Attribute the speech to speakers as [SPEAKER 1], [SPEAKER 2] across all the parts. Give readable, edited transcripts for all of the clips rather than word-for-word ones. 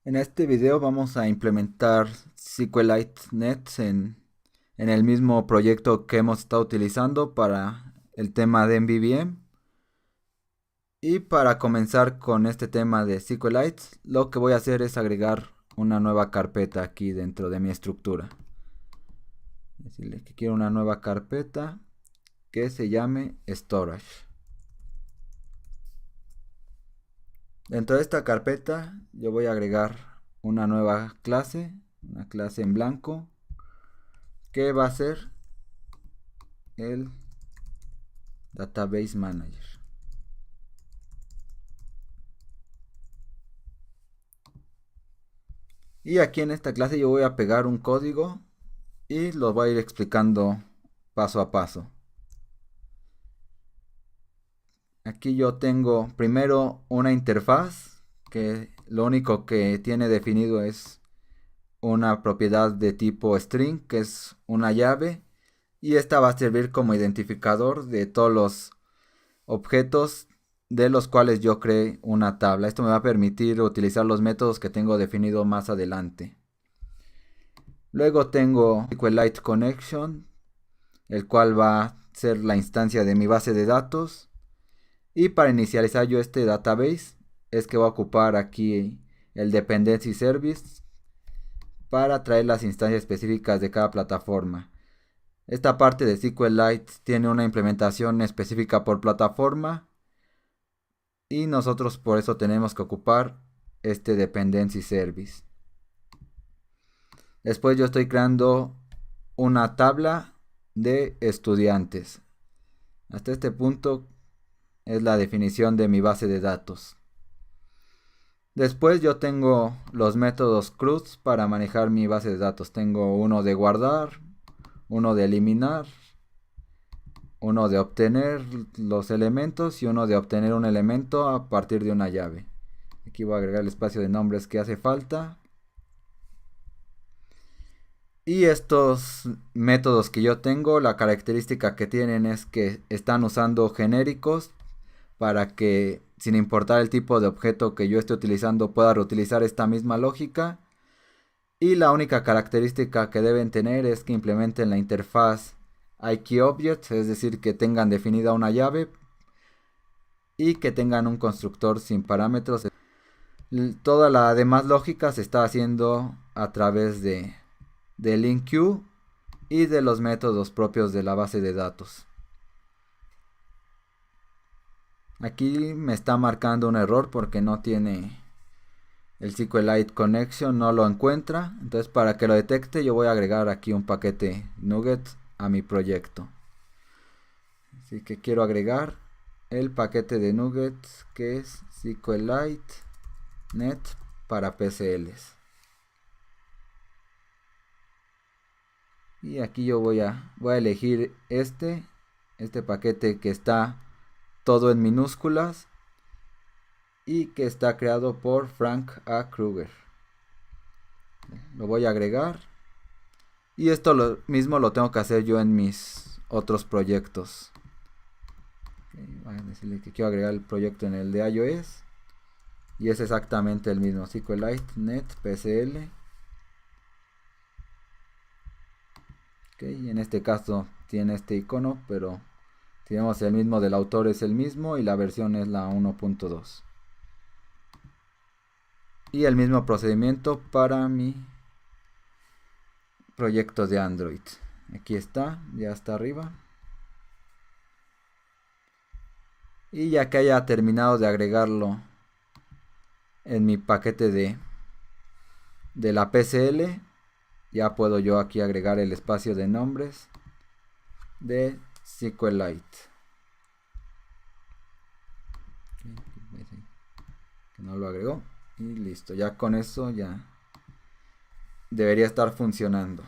[SPEAKER 1] En este video vamos a implementar SQLite Nets en el mismo proyecto que hemos estado utilizando para el tema de MVVM. Y para comenzar con este tema de SQLite, lo que voy a hacer es agregar una nueva carpeta aquí dentro de mi estructura. Decirle que quiero una nueva carpeta que se llame Storage. Dentro de esta carpeta yo voy a agregar una nueva clase, una clase en blanco, que va a ser el Database Manager. Y aquí en esta clase yo voy a pegar un código y lo voy a ir explicando paso a paso. Aquí yo tengo primero una interfaz que lo único que tiene definido es una propiedad de tipo string, que es una llave, y esta va a servir como identificador de todos los objetos de los cuales yo creé una tabla. Esto me va a permitir utilizar los métodos que tengo definido más adelante. Luego tengo SQLite Connection, el cual va a ser la instancia de mi base de datos. Y para inicializar yo este database es que voy a ocupar aquí el Dependency Service para traer las instancias específicas de cada plataforma. Esta parte de SQLite tiene una implementación específica por plataforma y nosotros por eso tenemos que ocupar este Dependency Service. Después yo estoy creando una tabla de estudiantes. Hasta este punto es la definición de mi base de datos. Después yo tengo los métodos CRUD para manejar mi base de datos. Tengo uno de guardar, uno de eliminar, uno de obtener los elementos y uno de obtener un elemento a partir de una llave. Aquí voy a agregar el espacio de nombres que hace falta. Y estos métodos que yo tengo, la característica que tienen es que están usando genéricos para que, sin importar el tipo de objeto que yo esté utilizando, pueda reutilizar esta misma lógica. Y la única característica que deben tener es que implementen la interfaz IKEObject, es decir, que tengan definida una llave y que tengan un constructor sin parámetros. Toda la demás lógica se está haciendo a través de LINQ y de los métodos propios de la base de datos. Aquí me está marcando un error porque no tiene el SQLite Connection, no lo encuentra. Entonces, para que lo detecte, yo voy a agregar aquí un paquete NuGet a mi proyecto. Así que quiero agregar el paquete de NuGet que es SQLite Net para PCLs. Y aquí yo voy a elegir este paquete que está todo en minúsculas y que está creado por Frank A. Krueger. Lo voy a agregar. Y esto lo mismo lo tengo que hacer yo en mis otros proyectos. Voy a decirle que quiero agregar el proyecto en el de iOS. Y es exactamente el mismo. SQLite Net PCL. En este caso tiene este icono, pero tenemos el mismo del autor, es el mismo y la versión es la 1.2. Y el mismo procedimiento para mi proyecto de Android. Aquí está, ya está arriba. Y ya que haya terminado de agregarlo en mi paquete de la PCL, ya puedo yo aquí agregar el espacio de nombres de SQLite. Que no lo agregó. Y listo, ya con eso ya debería estar funcionando.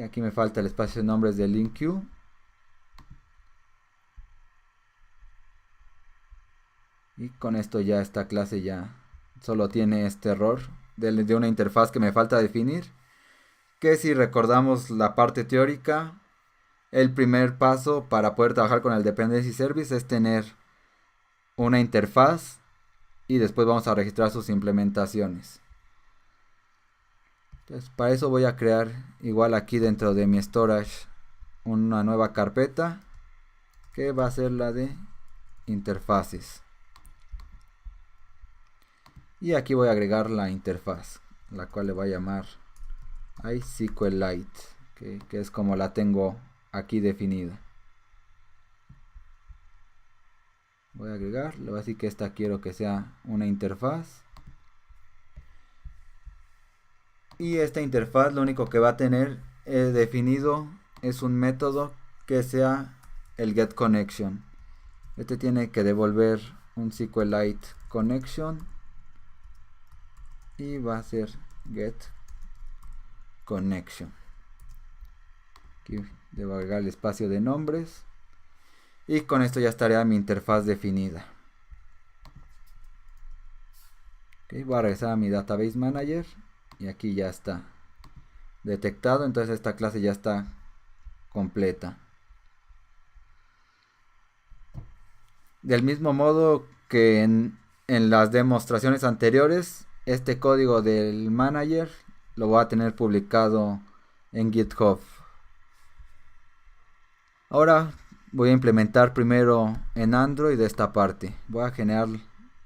[SPEAKER 1] Aquí me falta el espacio de nombres de LINQ. Y con esto ya esta clase ya solo tiene este error de una interfaz que me falta definir. Que si recordamos la parte teórica, el primer paso para poder trabajar con el Dependency Service es tener una interfaz y después vamos a registrar sus implementaciones. Entonces, para eso voy a crear igual aquí dentro de mi storage una nueva carpeta que va a ser la de interfaces. Y aquí voy a agregar la interfaz, la cual le voy a llamar iSQLite, que es como la tengo aquí definida. Voy a agregar, le voy a decir que esta quiero que sea una interfaz. Y esta interfaz lo único que va a tener definido es un método que sea el getConnection. Este tiene que devolver un SQLite connection y va a ser getConnection. Aquí debo agregar el espacio de nombres y con esto ya estaría mi interfaz definida. Voy a regresar a mi Database Manager y aquí ya está detectado, entonces esta clase ya está completa. Del mismo modo que en las demostraciones anteriores, este código del manager lo voy a tener publicado en GitHub. Ahora voy a implementar primero en Android esta parte. Voy a generar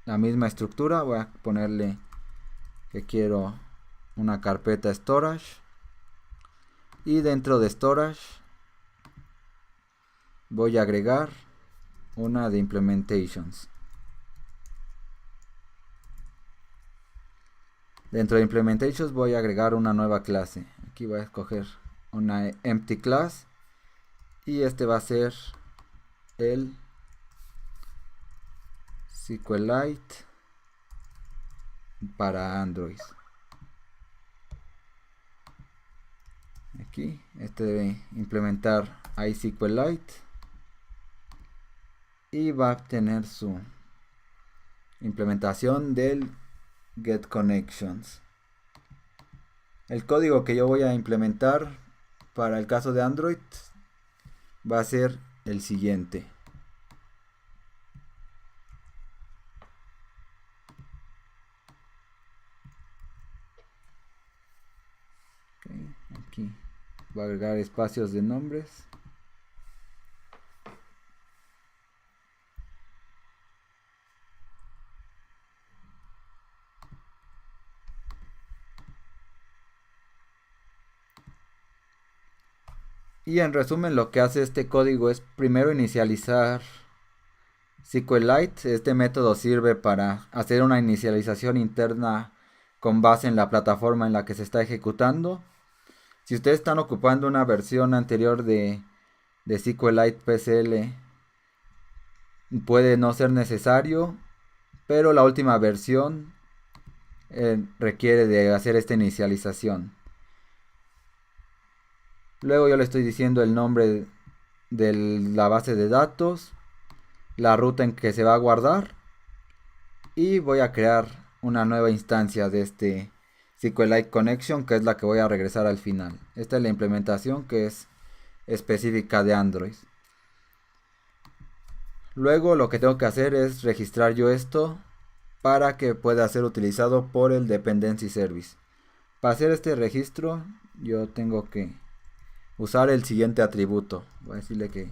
[SPEAKER 1] la misma estructura, voy a ponerle que quiero una carpeta storage y dentro de storage voy a agregar una de implementations. Dentro de implementations voy a agregar una nueva clase. Aquí voy a escoger una empty class y este va a ser el SQLite para Android. Aquí este debe implementar iSQLite y va a tener su implementación del getConnections. El código que yo voy a implementar para el caso de Android va a ser el siguiente. Aquí voy a agregar espacios de nombres. Y en resumen lo que hace este código es primero inicializar SQLite. Este método sirve para hacer una inicialización interna con base en la plataforma en la que se está ejecutando. Si ustedes están ocupando una versión anterior de SQLite PCL, puede no ser necesario, pero la última versión requiere de hacer esta inicialización. Luego yo le estoy diciendo el nombre de la base de datos, la ruta en que se va a guardar y voy a crear una nueva instancia de este SQLite Connection, que es la que voy a regresar al final. Esta es la implementación que es específica de Android. Luego lo que tengo que hacer es registrar yo esto para que pueda ser utilizado por el Dependency Service. Para hacer este registro yo tengo que usar el siguiente atributo. Voy a decirle que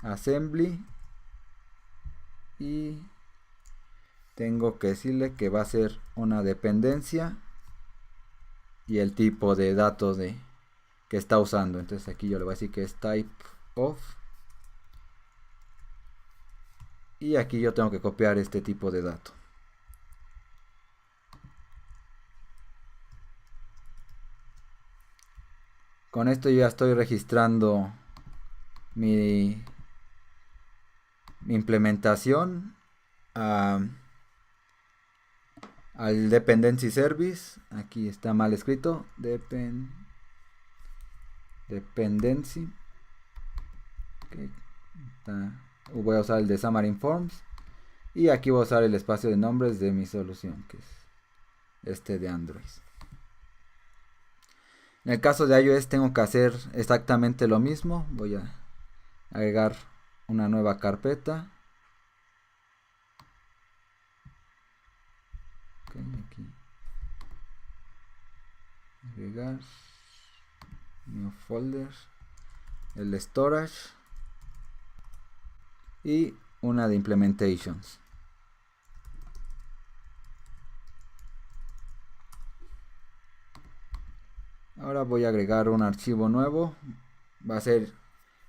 [SPEAKER 1] assembly y tengo que decirle que va a ser una dependencia y el tipo de datos que está usando. Entonces aquí yo le voy a decir que es type of y aquí yo tengo que copiar este tipo de dato. Con esto ya estoy registrando mi implementación al Dependency Service. Aquí está mal escrito, Dependency. Okay. Voy a usar el de Xamarin Forms y aquí voy a usar el espacio de nombres de mi solución, que es este de Android. En el caso de iOS tengo que hacer exactamente lo mismo. Voy a agregar una nueva carpeta aquí agregar new folder, el storage y una de implementations. Ahora voy a agregar un archivo nuevo. Va a ser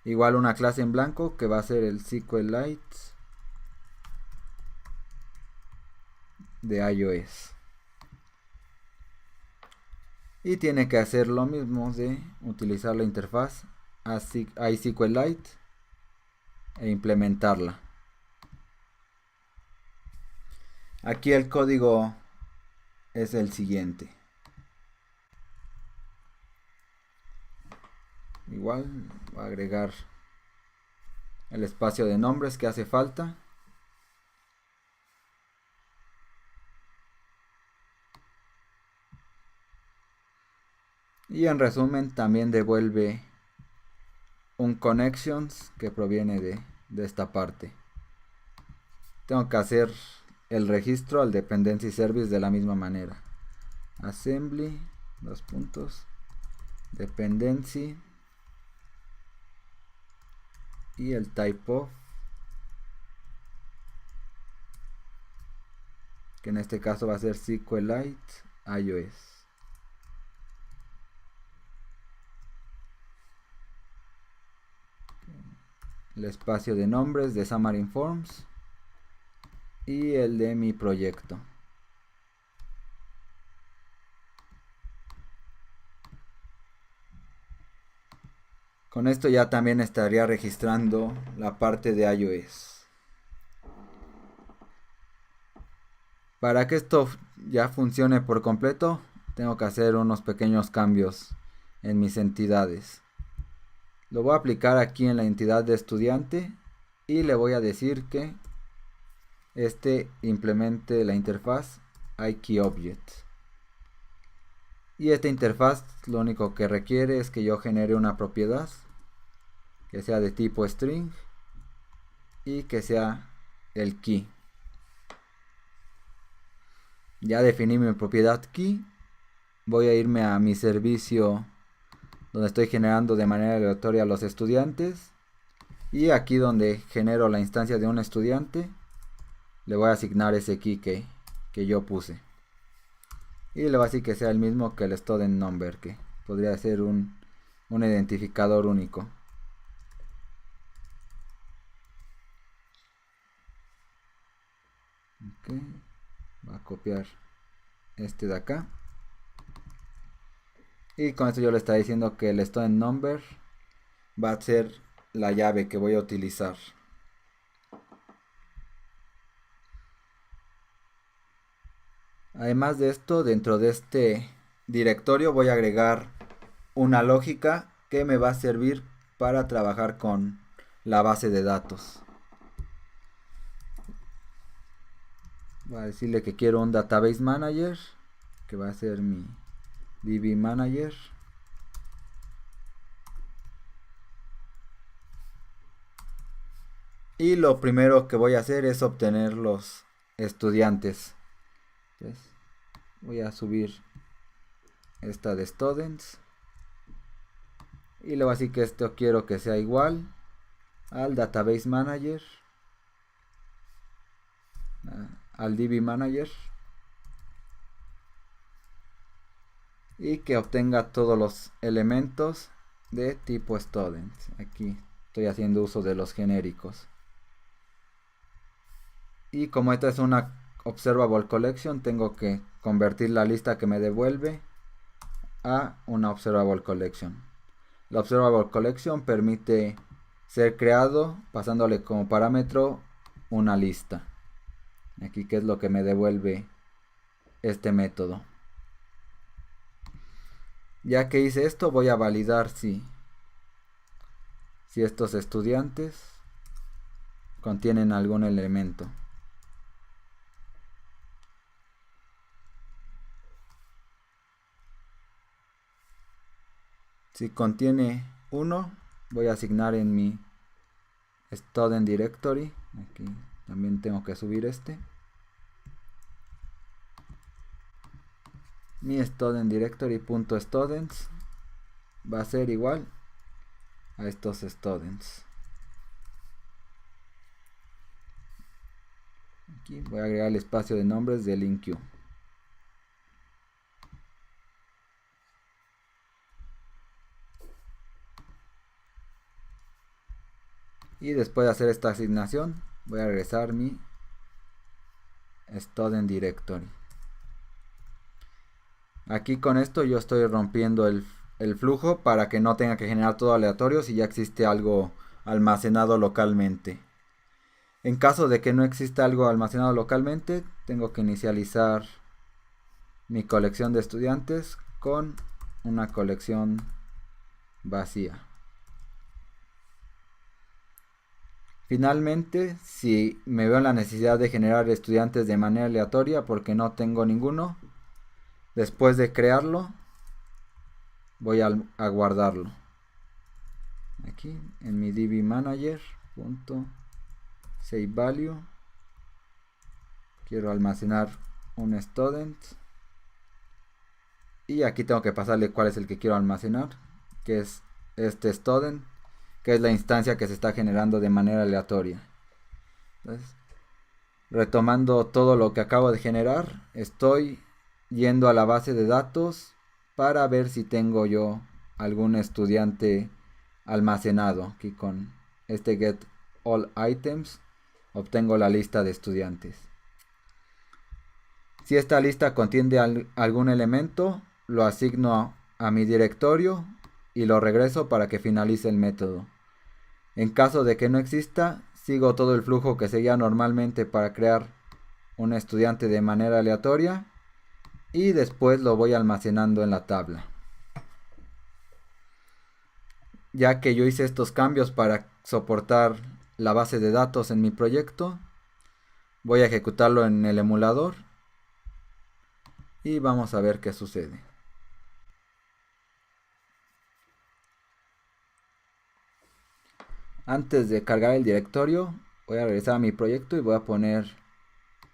[SPEAKER 1] igual una clase en blanco que va a ser el SQLite de iOS. Y tiene que hacer lo mismo de utilizar la interfaz iSQLite e implementarla. Aquí el código es el siguiente. Igual voy a agregar el espacio de nombres que hace falta. Y en resumen también devuelve un connections que proviene de esta parte. Tengo que hacer el registro al dependency service de la misma manera. Assembly, dos puntos, dependency y el type of, que en este caso va a ser SQLite iOS. El espacio de nombres de Xamarin Forms y el de mi proyecto. Con esto ya también estaría registrando la parte de iOS. Para que esto ya funcione por completo, tengo que hacer unos pequeños cambios en mis entidades. Lo voy a aplicar aquí en la entidad de estudiante y le voy a decir que implemente la interfaz iKeyObject. Y esta interfaz lo único que requiere es que yo genere una propiedad que sea de tipo string y que sea el key. Ya definí mi propiedad key. Voy a irme a mi servicio donde estoy generando de manera aleatoria a los estudiantes. Y aquí donde genero la instancia de un estudiante, le voy a asignar ese key que yo puse. Y le voy a decir que sea el mismo que el student number, que podría ser un identificador único. Okay. Voy a copiar este de acá. Y con esto yo le estaba diciendo que el student number va a ser la llave que voy a utilizar. Además de esto, dentro de este directorio voy a agregar una lógica que me va a servir para trabajar con la base de datos. Voy a decirle que quiero un database manager, que va a ser mi DB manager. Y lo primero que voy a hacer es obtener los estudiantes. Entonces, voy a subir esta de students. Y le voy a decir que esto quiero que sea igual al database manager, al DB manager, y que obtenga todos los elementos de tipo students. Aquí estoy haciendo uso de los genéricos. Y como esta es una observable collection, tengo que convertir la lista que me devuelve a una observable collection. La observable collection permite ser creado pasándole como parámetro una lista. Aquí que es lo que me devuelve este método. Ya que hice esto, voy a validar si estos estudiantes contienen algún elemento. Si contiene uno, voy a asignar en mi student directory. Aquí también tengo que subir este. mi student directory.students va a ser igual a estos students. Aquí voy a agregar el espacio de nombres del InQ. Y después de hacer esta asignación, voy a regresar mi student directory. Aquí con esto yo estoy rompiendo el flujo para que no tenga que generar todo aleatorio si ya existe algo almacenado localmente. En caso de que no exista algo almacenado localmente, tengo que inicializar mi colección de estudiantes con una colección vacía. Finalmente, si me veo en la necesidad de generar estudiantes de manera aleatoria porque no tengo ninguno, después de crearlo, voy a guardarlo. Aquí en mi DB Manager, save value, quiero almacenar un student. Y aquí tengo que pasarle cuál es el que quiero almacenar, que es este student, que es la instancia que se está generando de manera aleatoria. Entonces, retomando todo lo que acabo de generar, estoy yendo a la base de datos para ver si tengo yo algún estudiante almacenado. Aquí con este get all items obtengo la lista de estudiantes. Si esta lista contiene algún elemento, lo asigno a mi directorio y lo regreso para que finalice el método. En caso de que no exista, sigo todo el flujo que seguía normalmente para crear un estudiante de manera aleatoria y después lo voy almacenando en la tabla. Ya que yo hice estos cambios para soportar la base de datos en mi proyecto, voy a ejecutarlo en el emulador y vamos a ver qué sucede. Antes de cargar el directorio, voy a regresar a mi proyecto y voy a poner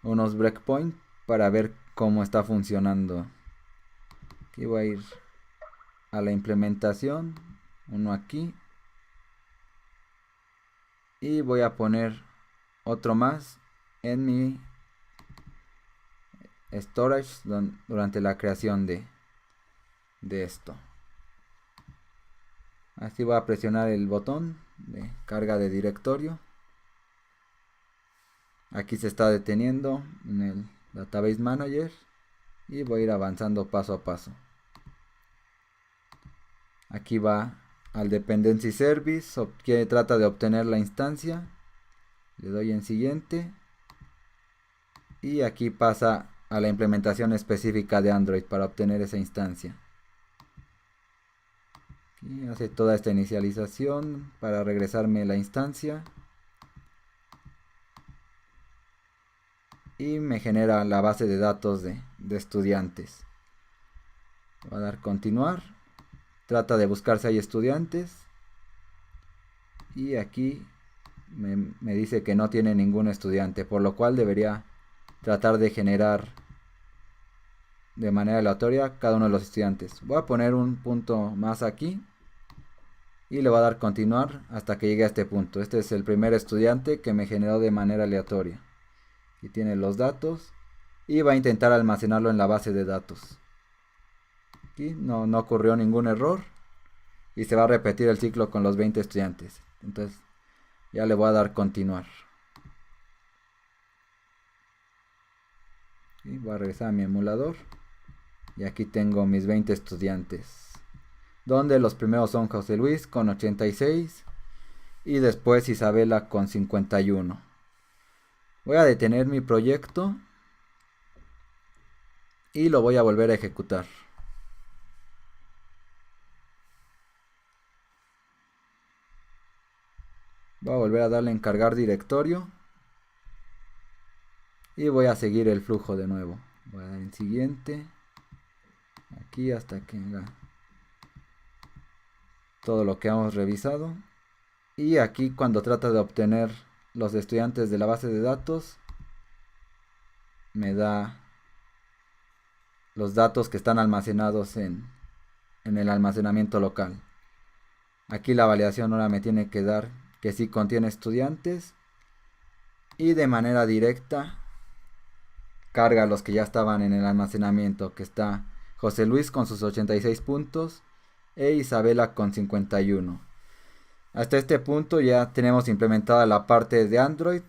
[SPEAKER 1] unos breakpoints para ver cómo está funcionando. Aquí voy a ir a la implementación, uno aquí, y voy a poner otro más en mi storage durante la creación de esto. Así voy a presionar el botón de carga de directorio. Aquí se está deteniendo en el Database Manager y voy a ir avanzando paso a paso. Aquí va al Dependency Service, que trata de obtener la instancia. Le doy en siguiente y aquí pasa a la implementación específica de Android para obtener esa instancia. Aquí hace toda esta inicialización para regresarme la instancia y me genera la base de datos de estudiantes. Voy a dar continuar, trata de buscar si hay estudiantes y aquí me dice que no tiene ningún estudiante, por lo cual debería tratar de generar de manera aleatoria cada uno de los estudiantes. Voy a poner un punto más aquí y le voy a dar continuar hasta que llegue a este punto. Este es el primer estudiante que me generó de manera aleatoria. Aquí tiene los datos y va a intentar almacenarlo en la base de datos. Aquí no ocurrió ningún error y se va a repetir el ciclo con los 20 estudiantes. Entonces ya le voy a dar continuar. Y voy a regresar a mi emulador y aquí tengo mis 20 estudiantes, donde los primeros son José Luis con 86 y después Isabela con 51. Voy a detener mi proyecto y lo voy a volver a ejecutar. Voy a volver a darle en cargar directorio y voy a seguir el flujo de nuevo. Voy a dar en siguiente, aquí hasta que haga todo lo que hemos revisado. Y aquí cuando trata de obtener los estudiantes de la base de datos, me da los datos que están almacenados en el almacenamiento local. Aquí la validación ahora me tiene que dar que sí contiene estudiantes y de manera directa carga los que ya estaban en el almacenamiento, que está José Luis con sus 86 puntos e Isabela con 51. Hasta este punto ya tenemos implementada la parte de Android,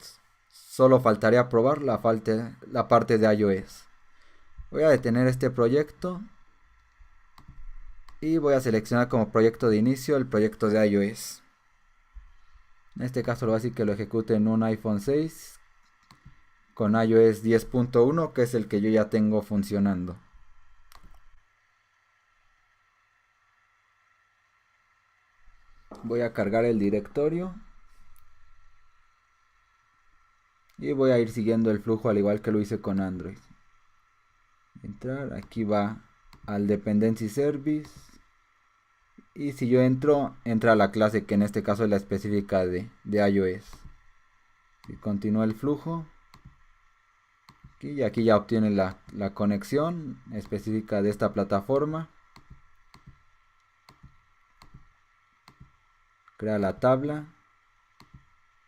[SPEAKER 1] solo faltaría probar la parte de iOS. Voy a detener este proyecto y voy a seleccionar como proyecto de inicio el proyecto de iOS. En este caso lo voy a decir que lo ejecute en un iPhone 6 con iOS 10.1, que es el que yo ya tengo funcionando. Voy a cargar el directorio y voy a ir siguiendo el flujo al igual que lo hice con Android. Entrar, aquí va al Dependency Service y si yo entro, entra a la clase que en este caso es la específica de iOS. Y continúa el flujo y aquí ya obtiene la conexión específica de esta plataforma. Crea la tabla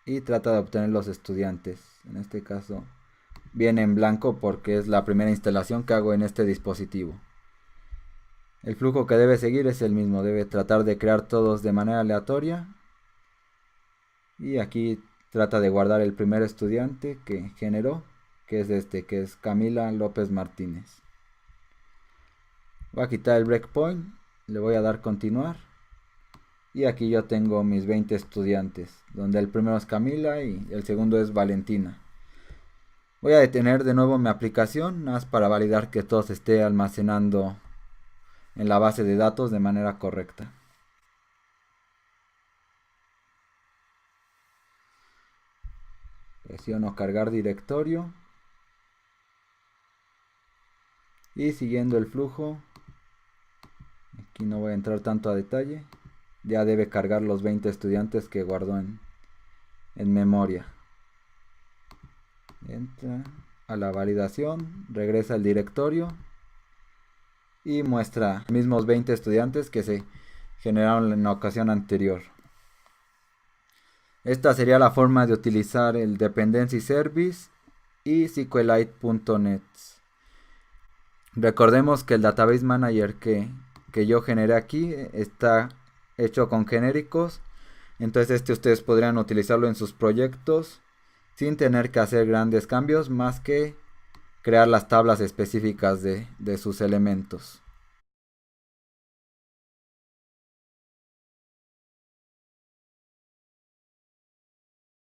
[SPEAKER 1] y trata de obtener los estudiantes. En este caso viene en blanco porque es la primera instalación que hago en este dispositivo. El flujo que debe seguir es el mismo, debe tratar de crear todos de manera aleatoria y aquí trata de guardar el primer estudiante que generó, que es este, que es Camila López Martínez. Voy a quitar el breakpoint, le voy a dar continuar y aquí yo tengo mis 20 estudiantes, donde el primero es Camila y el segundo es Valentina. Voy a detener de nuevo mi aplicación, nada más para validar que todo se esté almacenando en la base de datos de manera correcta. Presiono cargar directorio y siguiendo el flujo, aquí no voy a entrar tanto a detalle, ya debe cargar los 20 estudiantes que guardó en memoria. Entra a la validación, regresa al directorio y muestra los mismos 20 estudiantes que se generaron en la ocasión anterior. Esta sería la forma de utilizar el Dependency Service y SQLite.net. Recordemos que el Database Manager que yo generé aquí está hecho con genéricos, entonces ustedes podrían utilizarlo en sus proyectos sin tener que hacer grandes cambios más que crear las tablas específicas de sus elementos.